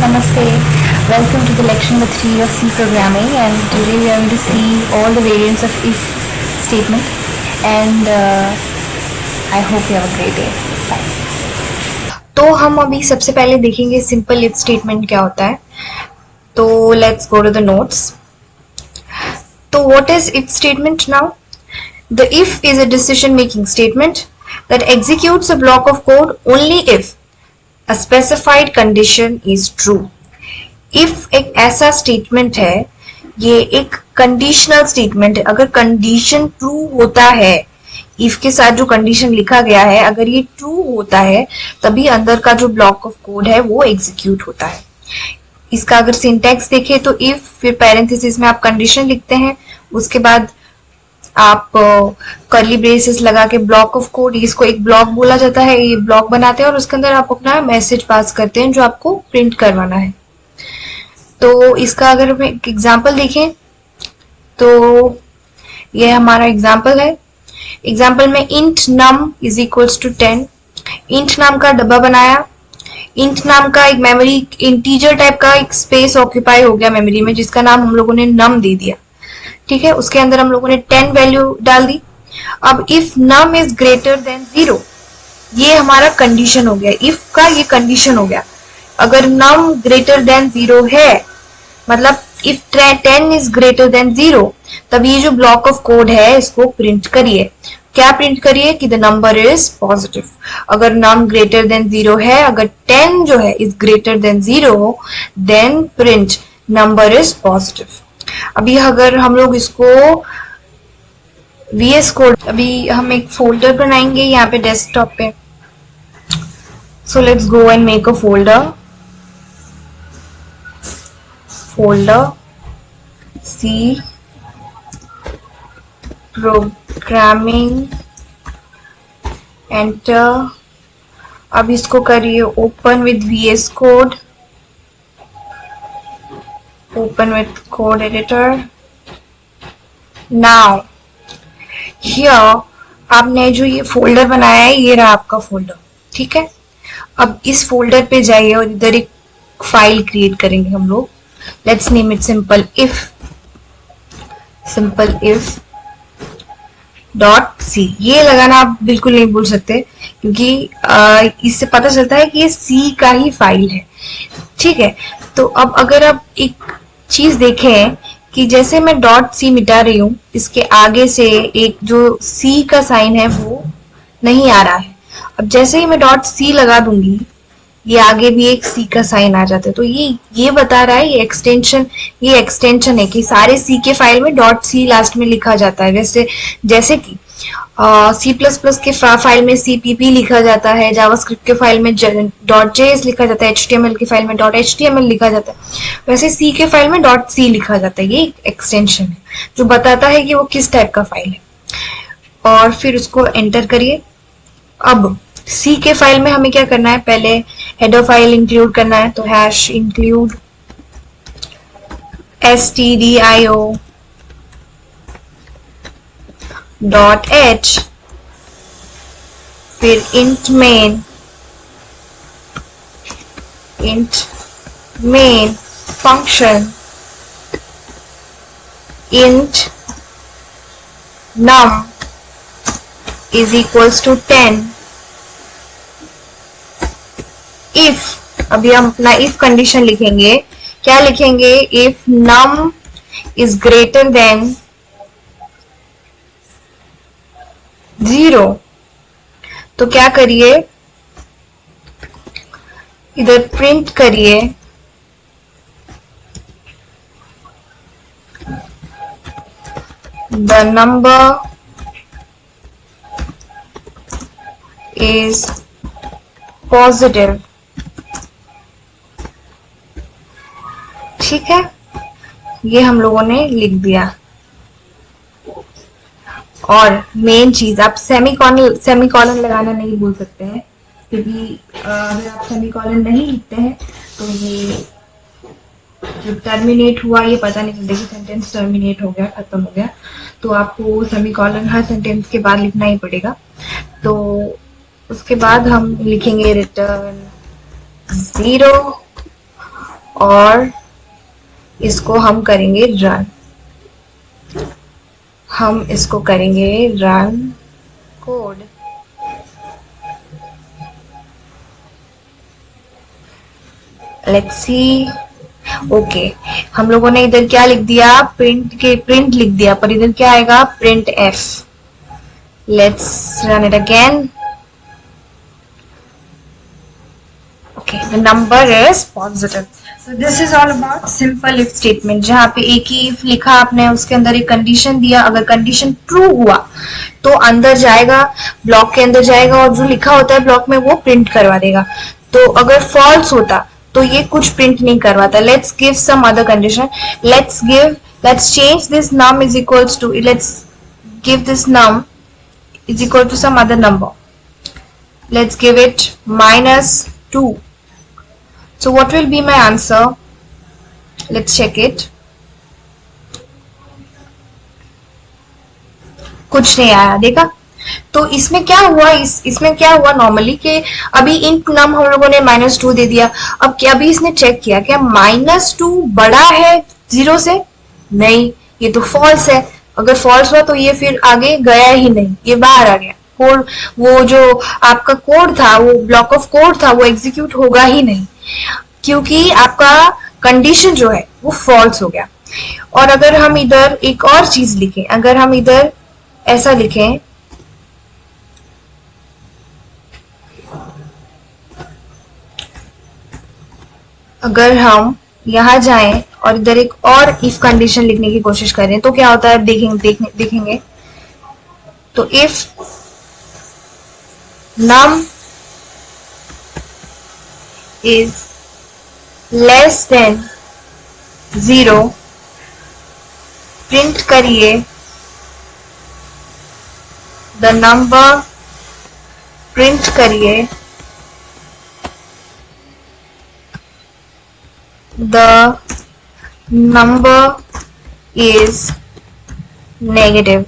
Namaste. Welcome to the lecture number 3 of C programming, and today we are going to see all the variants of if statement, and I hope you have a great day. Bye. तो हम अभी सबसे पहले देखेंगे simple if statement क्या होता है. तो let's go to the notes. तो what is if statement now? The if is a decision making statement that executes a block of code only if a specified condition is true. if एक ऐसा statement है, ये एक conditional statement है. अगर condition true होता है, if के साथ जो कंडीशन लिखा गया है अगर ये ट्रू होता है तभी अंदर का जो ब्लॉक ऑफ कोड है वो एग्जीक्यूट होता है. इसका अगर सिंटैक्स देखें तो if फिर पैरेंथेसिस में आप कंडीशन लिखते हैं, उसके बाद आप कर्ली ब्रेसेस लगा के ब्लॉक ऑफ कोड, इसको एक ब्लॉक बोला जाता है, ये ब्लॉक बनाते हैं और उसके अंदर आप अपना मैसेज पास करते हैं जो आपको प्रिंट करवाना है. तो इसका अगर हम एक एग्जांपल देखें तो ये हमारा एग्जांपल है. एग्जांपल में int num is equals to 10. int नाम का डब्बा बनाया. int नाम का एक मेमोरी इंटीजर टाइप का एक स्पेस ऑक्यूपाई हो गया मेमोरी में, जिसका नाम हम लोगों ने num दे दिया. ठीक है, उसके अंदर हम लोगों ने 10 वैल्यू डाल दी. अब if num is greater than 0, ये हमारा कंडीशन हो गया. इफ का ये कंडीशन हो गया. अगर num ग्रेटर देन 0 है, मतलब इफ 10 इज ग्रेटर देन 0, तब ये जो ब्लॉक ऑफ कोड है इसको प्रिंट करिए. क्या प्रिंट करिए कि द नंबर इज पॉजिटिव. अगर num ग्रेटर देन 0 है, अगर 10 जो है is greater than 0, then print number is positive. अभी अगर हम लोग इसको VS कोड, अभी हम एक फोल्डर बनाएंगे यहाँ पे डेस्कटॉप पे. So let's go and make a folder. C programming, enter. अब इसको करिए open with VS code, open with code editor. Now here आपने जो ये फोल्डर बनाया है, ये रहा आपका फोल्डर. ठीक है, अब इस फोल्डर पे जाइए और इधर एक फाइल क्रिएट करेंगे हम लोग. Let's name it simple if dot C. ये लगाना आप बिल्कुल नहीं भूल सकते, क्योंकि इससे पता चलता है कि ये सी का ही फाइल है. ठीक है, तो अब अगर आप एक चीज देखें कि जैसे मैं डॉट सी मिटा रही हूं, इसके आगे से एक जो सी का साइन है वो नहीं आ रहा है. अब जैसे ही मैं डॉट सी लगा दूंगी, ये आगे भी एक सी का साइन आ जाता है. तो ये बता रहा है, ये एक्सटेंशन है कि सारे सी के फाइल में डॉट सी लास्ट में लिखा जाता है. जैसे कि C++ के फाइल में CPP लिखा जाता है, जावास्क्रिप्ट के फाइल में .js लिखा जाता है, HTML की फाइल में .html लिखा जाता है, वैसे C के फाइल में .c लिखा जाता है. ये एक्सटेंशन है जो बताता है कि वो किस टाइप का फाइल है. और फिर उसको एंटर करिए. अब C के फाइल में हमें क्या करना है, पहले हेडर फाइल इंक्लूड करना है. तो #include stdio .h, फिर int main function int num is equals to 10. if, अभी हम अपना if कंडीशन लिखेंगे. क्या लिखेंगे? if num is greater than 0, तो क्या करिए, इधर प्रिंट करिए द नंबर इज पॉजिटिव. ठीक है, ये हम लोगों ने लिख दिया. और मेन चीज, आप सेमीकॉलन लगाना नहीं भूल सकते हैं, क्योंकि अगर आप सेमीकॉलन नहीं लिखते हैं तो ये जो टर्मिनेट हुआ ये पता नहीं चलता कि सेंटेंस टर्मिनेट हो गया, खत्म हो गया. तो आपको सेमीकॉलन हर सेंटेंस के बाद लिखना ही पड़ेगा. तो उसके बाद हम लिखेंगे रिटर्न 0 और इसको हम करेंगे रन, हम इसको करेंगे run code. Let's see. Okay, हम लोगों ने इधर क्या लिख दिया, प्रिंट लिख दिया, पर इधर क्या आएगा, print F. Let's run it again. Okay, the number is positive. So this is all about simple if statement, जहाँ पे एक ही if लिखा आपने, उसके अंदर एक कंडीशन दिया, अगर कंडीशन ट्रू हुआ तो अंदर जाएगा, ब्लॉक के अंदर जाएगा और जो लिखा होता है ब्लॉक में वो प्रिंट करवा देगा। तो अगर फॉल्स होता तो ये कुछ प्रिंट नहीं करवाता। Let's give some other condition. Let's change this num is equals to, let's give this num is equal to some other number. Let's give it -2. So what will be my answer? Let's check it. कुछ नहीं आया, देखा? तो इसमें क्या हुआ, इसमें क्या हुआ नॉर्मली कि अभी int num हम लोगों ने -2 दे दिया। अब क्या, अभी इसने चेक किया क्या -2 बड़ा है 0 से? नहीं, ये तो फॉल्स है। अगर फॉल्स हुआ तो ये फिर आगे गया ही नहीं, ये बाहर आ गया। कोड, वो जो आपका कोड था, वो ब्लॉक ऑफ कोड था, वो एग्जीक्यूट होगा ही नहीं, क्योंकि आपका कंडीशन जो है वो फॉल्स हो गया। और अगर हम इधर एक और चीज लिखें, अगर हम इधर ऐसा लिखें, अगर हम यहां जाएं और इधर एक और इफ कंडीशन लिखने की कोशिश करें तो क्या होता है, देखेंगे। तो if num is less than 0, print करिए the number, प्रिंट करिए the number is negative।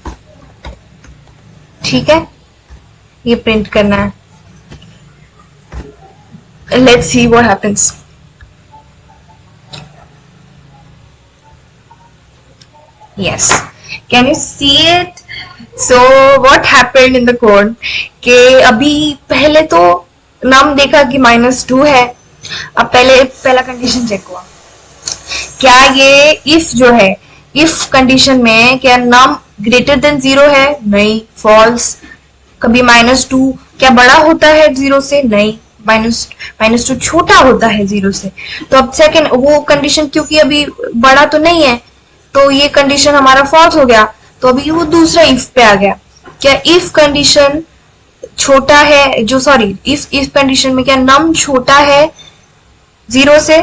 ठीक है, ये प्रिंट करना है। Let's see what happens. Yes, can you see it? So what happened in the code? कि अभी पहले तो num देखा कि -2 है। अब पहला कंडीशन चेक हुआ, क्या ये if जो है, if कंडीशन में क्या num ग्रेटर देन 0 है? नहीं, फॉल्स। कभी -2 क्या बड़ा होता है 0 से? नहीं, -2 छोटा होता है 0 से। तो अब सेकंड वो कंडीशन, क्योंकि अभी बड़ा तो नहीं है, तो ये कंडीशन हमारा फॉल्स हो गया। तो अभी वो दूसरा इफ पे आ गया, क्या इफ कंडीशन छोटा है, जो सॉरी इफ कंडीशन में क्या नम छोटा है 0 से?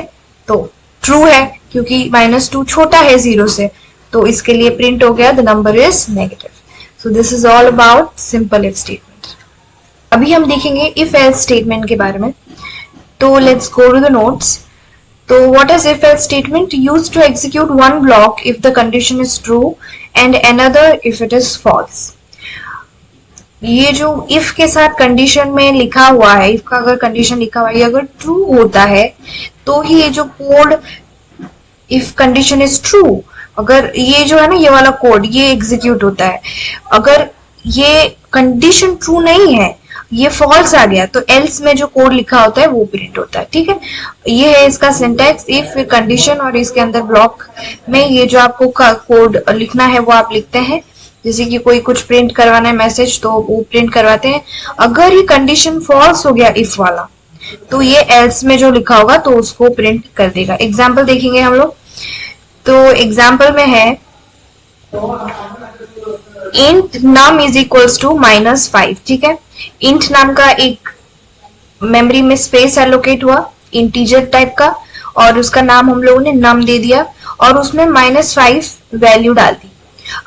तो ट्रू है, क्योंकि -2 छोटा है 0 से, तो इसके लिए प्रिंट हो गया the number is negative. So this is all about simple if statement. अभी हम देखेंगे if else statement के बारे में। तो let's go to the notes. तो what is if else statement? Used to execute one block if the condition is true and another if it is false. ये जो if के साथ कंडीशन में लिखा हुआ है, if का अगर कंडीशन लिखा हुआ है, ये अगर ट्रू होता है तो ही ये जो code if condition is true, अगर ये जो है ना, ये वाला कोड ये एग्जीक्यूट होता है। अगर ये कंडीशन ट्रू नहीं है, ये फॉल्स आ गया, तो एल्स में जो कोड लिखा होता है वो प्रिंट होता है। ठीक है, ये है इसका सिंटैक्स, इफ कंडीशन, और इसके अंदर ब्लॉक में ये जो आपको कोड लिखना है वो आप लिखते हैं। जैसे कि कोई कुछ प्रिंट करवाना है मैसेज, तो वो प्रिंट करवाते हैं। अगर ये कंडीशन फॉल्स हो गया इफ वाला, तो ये एल्स में जो लिखा होगा तो उसको प्रिंट कर देगा। एग्जाम्पल देखेंगे हम लोग। तो एग्जाम्पल में है int num is equals to -5। ठीक है, int नाम का एक मेमोरी में स्पेस एलोकेट हुआ इंटीजर टाइप का, और उसका नाम हम लोगों ने num दे दिया और उसमें -5 वैल्यू डाल दी।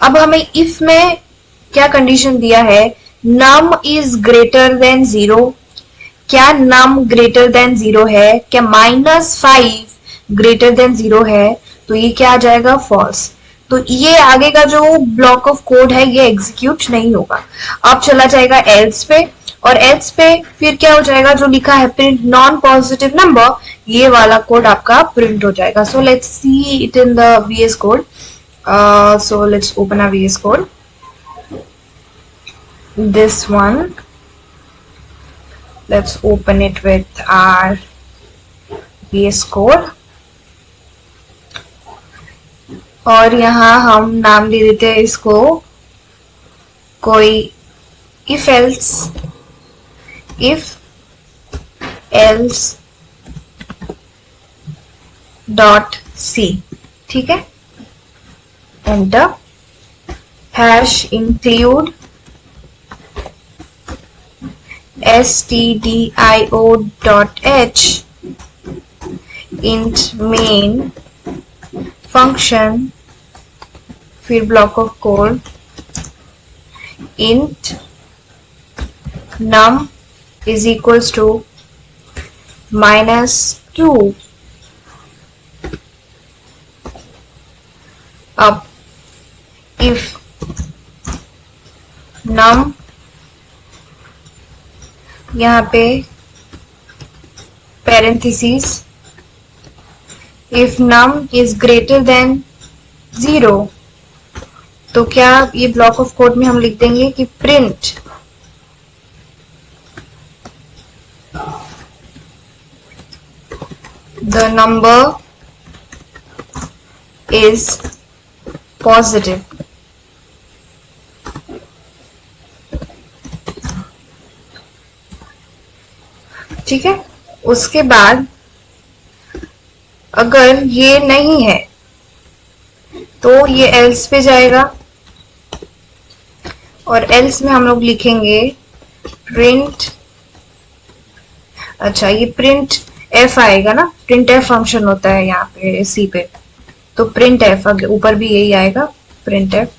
अब हमें इफ में क्या कंडीशन दिया है, num is greater than 0। क्या num greater than 0 है? क्या -5 greater than 0 है? तो ये क्या आ जाएगा, फॉल्स। तो ये आगे का जो ब्लॉक ऑफ कोड है ये एग्जीक्यूट नहीं होगा। अब चला जाएगा एल्स पे, और एल्स पे फिर क्या हो जाएगा, जो लिखा है प्रिंट नॉन पॉजिटिव नंबर, ये वाला कोड आपका प्रिंट हो जाएगा. So let's see it in the VS code. So let's open our VS code. This one, let's open it with our VS code. और यहाँ हम नाम दे देते हैं इसको कोई if else dot c. ठीक है, enter. hash include stdio dot h int main function, फिर block of code int num is equals to -2. अब if num, यहाँ पे parentheses, if num is greater than 0, तो क्या ये ब्लॉक ऑफ कोड में हम लिख देंगे कि print the number is positive. ठीक है, उसके बाद अगर ये नहीं है तो ये एल्स पे जाएगा और एल्स में हम लोग लिखेंगे प्रिंट. अच्छा, ये प्रिंट एफ आएगा ना, प्रिंट एफ फंक्शन होता है यहाँ पे सी पे, तो प्रिंट एफ ऊपर भी यही आएगा, प्रिंट एफ.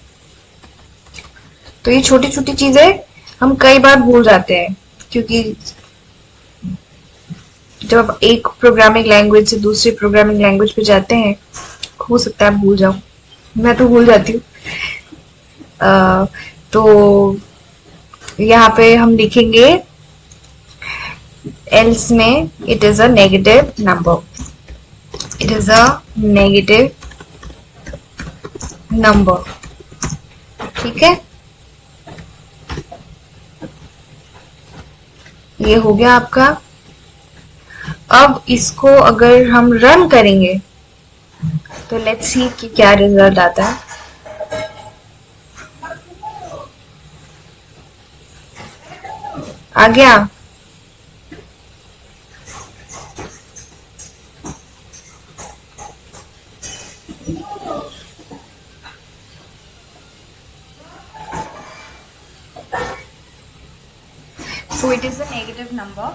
तो ये छोटी छोटी चीजें हम कई बार भूल जाते हैं, क्योंकि जब आप एक प्रोग्रामिंग लैंग्वेज से दूसरी प्रोग्रामिंग लैंग्वेज पे जाते हैं, हो सकता है आप भूल जाओ, मैं तो भूल जाती हूँ. तो यहाँ पे हम लिखेंगे एल्स में it is a negative number, it is a negative number. ठीक है, ये हो गया आपका. अब इसको अगर हम रन करेंगे तो लेट्स सी कि क्या रिजल्ट आता है. आ गया. So it is a negative number.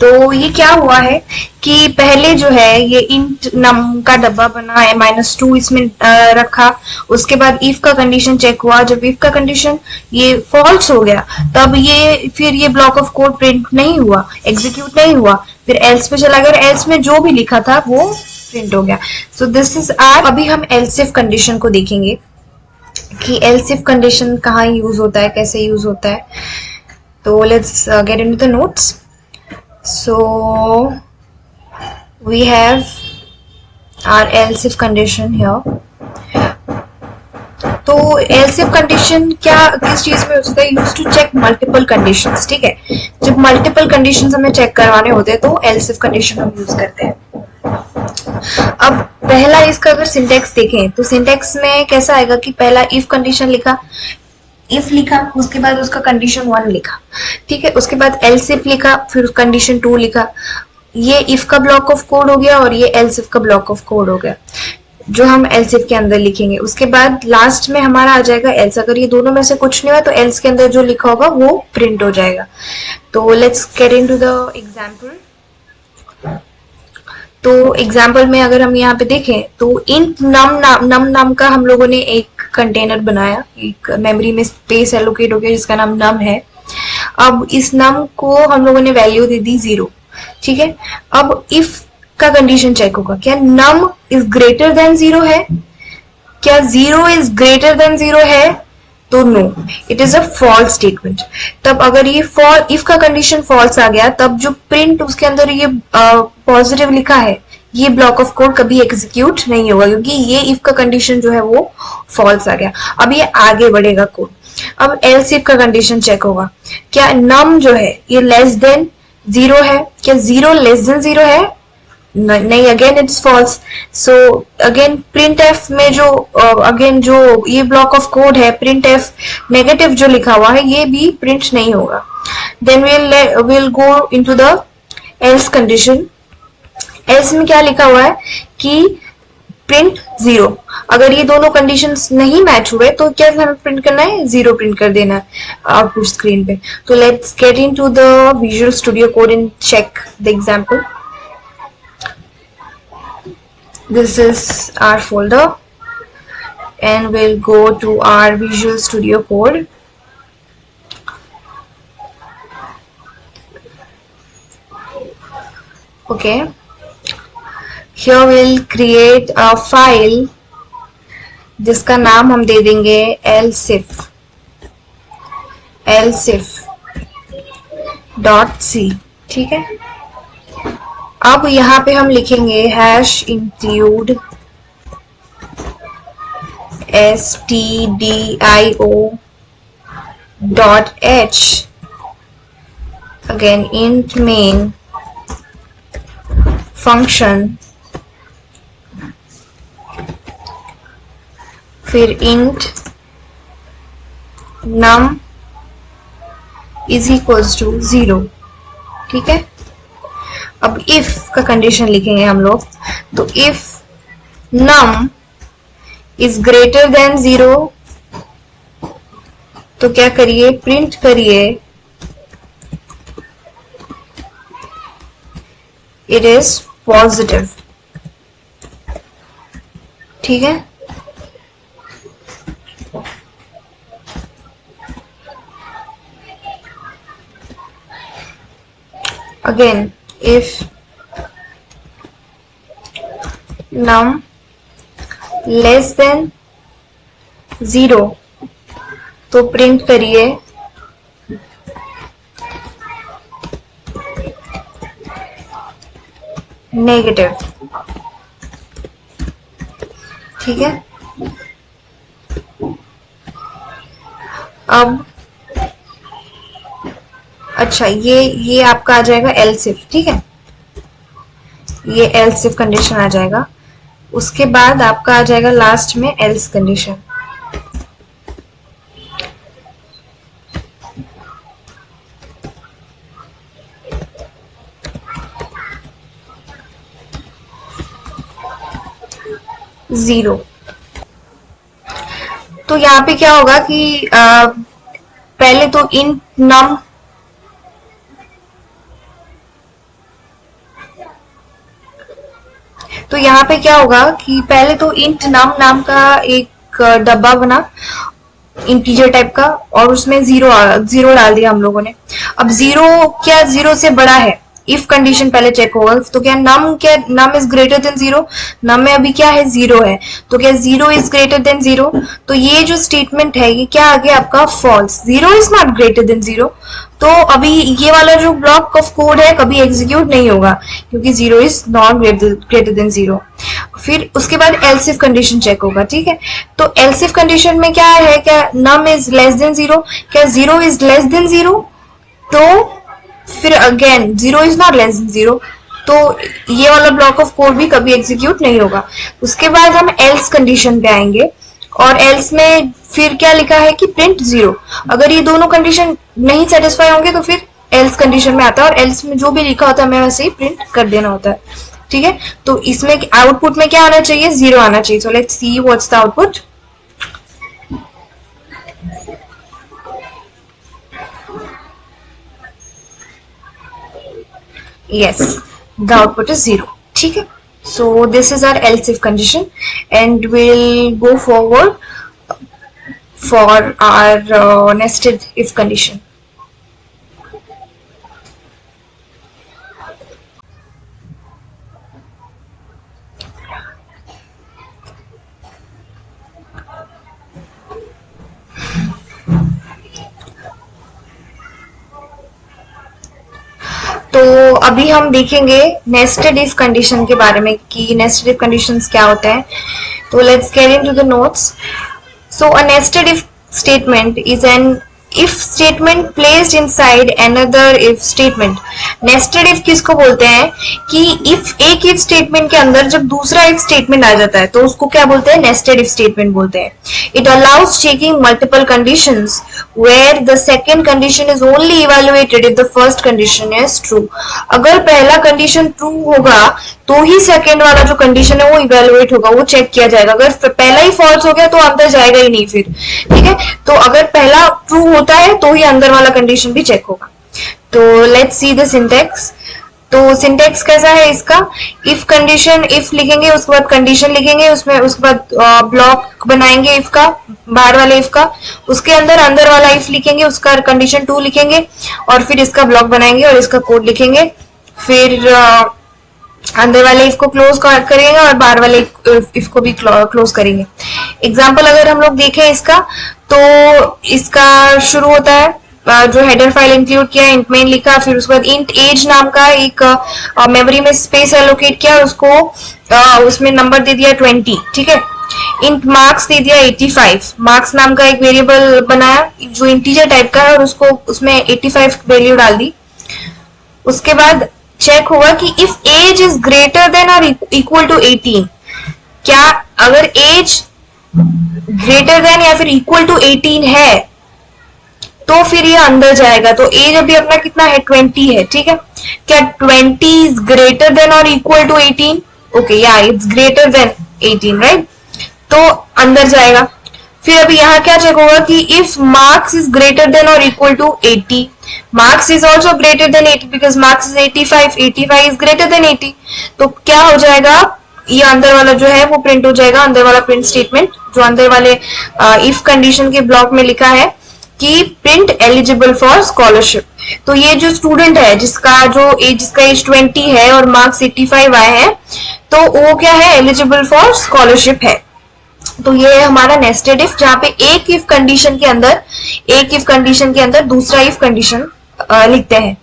तो ये क्या हुआ है कि पहले जो है ये इंट नम का डब्बा बना है, -2 इसमें रखा. उसके बाद इफ का कंडीशन चेक हुआ, जब इफ का कंडीशन ये फॉल्स हो गया तब ये फिर ये ब्लॉक ऑफ कोड प्रिंट नहीं हुआ, एग्जीक्यूट नहीं हुआ, फिर एल्स पे चला गया, एल्स में जो भी लिखा था वो प्रिंट हो गया. So this is our. अभी हम एल्स इफ कंडीशन को देखेंगे कि एल्स इफ कंडीशन कहाँ यूज होता है, कैसे यूज होता है. तो let's get into the notes. So we have our else if condition here. तो else if condition क्या किस चीज में होता है? Use to check multiple conditions. ठीक है, जब मल्टीपल कंडीशंस हमें चेक करवाने होते हैं तो else if condition हम यूज करते हैं. अब पहला इसका अगर सिंटेक्स देखें तो सिंटेक्स में कैसा आएगा कि पहला if कंडीशन लिखा, इफ लिखा, उसके बाद उसका कंडीशन 1 लिखा. ठीक है, उसके बाद एल्स इफ लिखा, फिर कंडीशन 2 लिखा. ये इफ का ब्लॉक ऑफ कोड हो गया और ये एल्स इफ का ब्लॉक ऑफ कोड हो गया जो हम एल्स इफ के अंदर लिखेंगे. उसके बाद लास्ट में हमारा आ जाएगा एल्स. अगर ये दोनों में से कुछ नहीं हुआ तो एल्स के अंदर जो लिखा होगा वो प्रिंट हो जाएगा. तो let's get into the example. तो एग्जाम्पल में अगर हम यहाँ पे देखें तो इंट नम नाम का हम लोगों ने एक कंटेनर बनाया, एक मेमोरी में स्पेस एलोकेट हो गया जिसका नाम नम है. अब इस नम को हम लोगों ने वैल्यू दे दी 0. ठीक है, अब इफ का कंडीशन चेक होगा, क्या नम इज ग्रेटर देन 0 है, क्या 0 इज ग्रेटर देन 0 है, तो no, it is a false statement. तब अगर ये इफ का कंडीशन फॉल्स आ गया तब जो प्रिंट उसके अंदर ये पॉजिटिव लिखा है, ये ब्लॉक ऑफ कोड कभी एग्जीक्यूट नहीं होगा, क्योंकि ये इफ का कंडीशन जो है वो फॉल्स आ गया। अब ये आगे बढ़ेगा कोड। अब एल्स इफ का कंडीशन चेक होगा, क्या नम जो है ये लेस देन 0 है, क्या 0 लेस देन 0 है, नहीं, again it's false. So again printf में जो अगेन जो ये ब्लॉक ऑफ कोड है, प्रिंट एफ नेगेटिव जो लिखा हुआ है ये भी प्रिंट नहीं होगा। Then we'll go into the else condition. Else में क्या लिखा हुआ है कि प्रिंट 0। अगर ये दोनों कंडीशंस नहीं मैच हुए तो क्या हमें प्रिंट करना है, 0 प्रिंट कर देना है आउटपुट स्क्रीन पे। तो let's get into the Visual Studio Code and check the example. This is our folder and we'll go to our Visual Studio Code. Okay, here we'll create a file जिसका नाम हम दे देंगे elsif .c। ठीक है, अब यहाँ पे हम लिखेंगे #include stdio.h, again int main function, फिर int num is equals to 0। ठीक है, अब if का कंडीशन लिखेंगे हम लोग। तो if num is greater than 0 तो क्या करिए, प्रिंट करिए it is positive। ठीक है, again if num less than 0 तो प्रिंट करिए नेगेटिव। ठीक है, अब अच्छा ये आपका आ जाएगा else if। ठीक है, ये else if कंडीशन आ जाएगा। उसके बाद आपका आ जाएगा लास्ट में else कंडीशन। जीरो। तो यहाँ पे क्या होगा कि पहले तो int num तो यहाँ पे क्या होगा कि पहले तो int num नाम का एक डब्बा बना इंटीजर टाइप का और उसमें जीरो डाल दिया हम लोगों ने। अब जीरो क्या 0 से बड़ा है, इफ कंडीशन पहले चेक होगा। तो क्या नम इज ग्रेटर देन 0, नम में अभी क्या है 0 है, तो क्या 0 इज ग्रेटर देन 0। तो ये जो स्टेटमेंट है ये क्या आ गया आपका false, 0 is not greater than 0। तो अभी ये वाला जो ब्लॉक ऑफ कोड है कभी एग्जीक्यूट नहीं होगा क्योंकि 0 इज नॉट ग्रेटर देन 0। फिर उसके बाद एल्स इफ कंडीशन चेक होगा। ठीक है, तो एल्स इफ कंडीशन में क्या है, क्या नम इज लेस देन 0, क्या 0 इज लेस देन 0। तो फिर again 0 is not less than 0, तो ये वाला ब्लॉक ऑफ कोड भी कभी एग्जीक्यूट नहीं होगा। उसके बाद हम एल्स कंडीशन पे आएंगे और एल्स में फिर क्या लिखा है कि प्रिंट 0। अगर ये दोनों कंडीशन नहीं सेटिस्फाई होंगे तो फिर एल्स कंडीशन में आता है और एल्स में जो भी लिखा होता है हमें वैसे ही प्रिंट कर देना होता है। ठीक है, तो इसमें आउटपुट में क्या आना चाहिए, 0 आना चाहिए। So let's see what's the output. Yes, the output is 0. ठीक है, so this is our else if condition and we'll go forward for our nested if condition. तो अभी हम देखेंगे नेस्टेड इफ कंडीशन के बारे में कि नेस्टेड इफ कंडीशंस क्या होते हैं. तो let's get into the notes. So a nested if statement is an if statement placed inside another if statement. Nested if किसको बोलते हैं कि if एक if statement के अंदर जब दूसरा if statement आ जाता है तो उसको क्या बोलते हैं? nested if statement बोलते हैं. It allows checking multiple conditions where the second condition is only evaluated if the first condition is true. अगर पहला condition true होगा तो ही सेकेंड वाला जो कंडीशन है वो इवेलुएट होगा, वो चेक किया जाएगा. अगर पहला ही फॉल्स हो गया तो अंदर जाएगा ही नहीं फिर. ठीक है, तो अगर पहला ट्रू होता है तो ही अंदर वाला कंडीशन भी चेक होगा. तो लेट्स सी द सिंटेक्स. तो सिंटेक्स कैसा है इसका? इफ कंडीशन, इफ लिखेंगे, उसके बाद कंडीशन लिखेंगे, उसमें उसके बाद ब्लॉक बनाएंगे इफ का, बाहर वाले इफ का, उसके अंदर वाला इफ लिखेंगे, उसका कंडीशन 2 लिखेंगे और फिर इसका ब्लॉक बनाएंगे और इसका कोड लिखेंगे. फिर अंदर वाले इफ को क्लोज करेंगे और बाहर वाले इफ को भी क्लोज करेंगे. एग्जाम्पल अगर हम लोग देखें इसका, तो इसका शुरू होता है जो हेडर फाइल इंक्लूड किया, इंट मेन लिखा, फिर उसके बाद इंट एज नाम का एक मेमोरी में स्पेस एलोकेट किया, उसको उसमें नंबर दे दिया 20. ठीक है, इंट मार्क्स दे दिया 85. मार्क्स नाम का एक वेरिएबल बनाया जो इंटीजर टाइप का है और उसको उसमें 85 वैल्यू डाल दी. उसके बाद चेक होगा कि if age is greater than और इक्वल टू 18, क्या अगर एज ग्रेटर देन या फिर इक्वल टू 18 है तो फिर ये अंदर जाएगा. तो एज अभी अपना कितना है? 20 है. ठीक है, क्या 20 इज ग्रेटर देन और इक्वल टू 18? ओके, या इट्स ग्रेटर देन 18, राइट? तो अंदर जाएगा. फिर अभी यहाँ क्या चेक होगा कि if marks is greater than और equal to 80, marks is also greater than 80 because marks is 85, 85 is greater than 80. तो क्या हो जाएगा? ये अंदर वाला जो है वो प्रिंट हो जाएगा, अंदर वाला प्रिंट स्टेटमेंट जो अंदर वाले इफ कंडीशन के ब्लॉक में लिखा है कि प्रिंट एलिजिबल फॉर स्कॉलरशिप. तो ये जो स्टूडेंट है जिसका एज 20 है और मार्क्स 85 आए हैं, तो वो क्या है? एलिजिबल फॉर स्कॉलरशिप है. तो ये है हमारा नेस्टेड इफ, जहां पे एक इफ कंडीशन के अंदर दूसरा इफ कंडीशन लिखते हैं.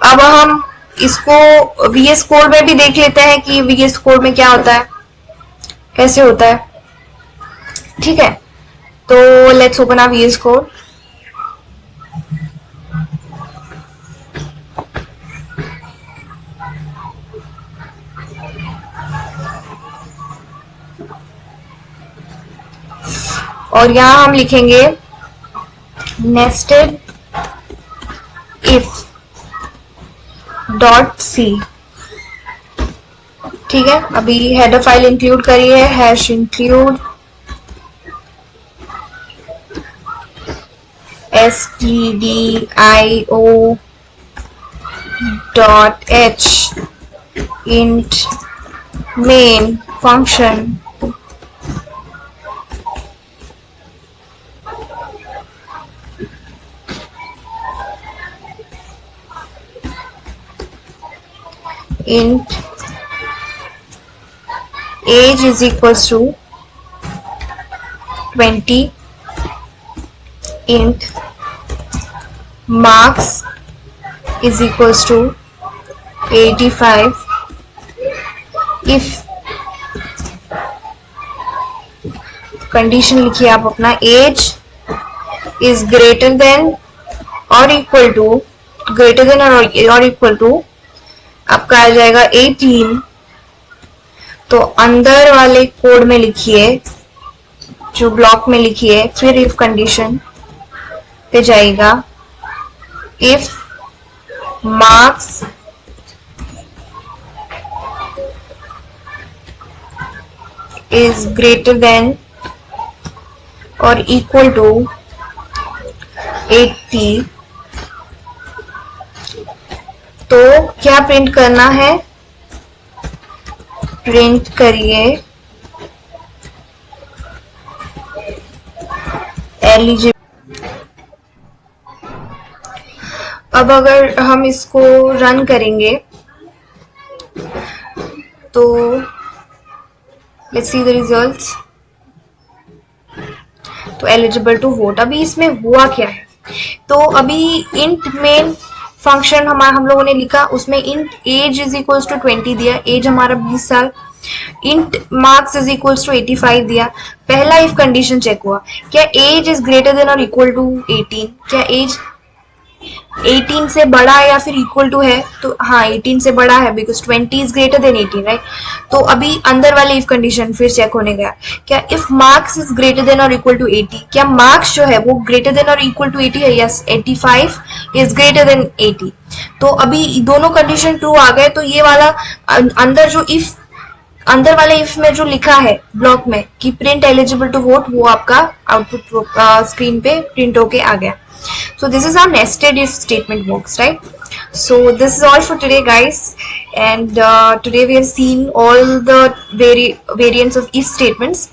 अब हम इसको वीएस कोड में भी देख लेते हैं कि वीएस कोड में क्या होता है, कैसे होता है. ठीक है, तो let's open our VS code. और यहां हम लिखेंगे नेस्टेड इफ डॉट सी. ठीक है, अभी हेडर फाइल इंक्लूड करी है, hash include stdio dot h int main function int age is equals to 20, int marks is equals to 85. if condition लिखिए आप अपना, एज इज ग्रेटर देन और इक्वल टू, ग्रेटर देन और equal to आपका आ जाएगा 18. तो अंदर वाले कोड में लिखिए, जो ब्लॉक में लिखिए, फिर इफ कंडीशन पे जाएगा, if marks is greater than और इक्वल टू 80, तो क्या प्रिंट करना है? प्रिंट करिए एलिजिबल. अब अगर हम इसको रन करेंगे तो लेट्स सी द रिजल्ट्स. तो एलिजिबल टू वोट. अभी इसमें हुआ क्या है? तो अभी इंट मेन फंक्शन हम लोगों ने लिखा, उसमें int age is equals to 20 दिया, एज हमारा 20 साल, int marks is equals to 85 दिया। पहला इफ कंडीशन चेक हुआ, क्या एज इज ग्रेटर देन और इक्वल टू 18, क्या एज 18 से बड़ा है या फिर इक्वल टू है, तो हाँ 18 से बड़ा है, because 20 is greater then 18, right. तो अभी अंदर वाले इफ कंडीशन फिर चेक होने गया, क्या if marks is greater than और इक्वल टू 80, क्या मार्क्स जो है वो ग्रेटर देन और इक्वल टू 80 है, यस 85 इज ग्रेटर देन 80। तो अभी दोनों कंडीशन ट्रू आ गए, तो ये वाला अंदर वाले इफ में जो लिखा है ब्लॉक में कि प्रिंट एलिजिबल टू वोट, वो आपका आउटपुट स्क्रीन पे प्रिंट होके आ गया। So this is how nested if statement works, right? So this is all for today, guys, and today we have seen all the variants of if statements.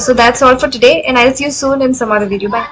So that's all for today, and I'll see you soon in some other video. Bye.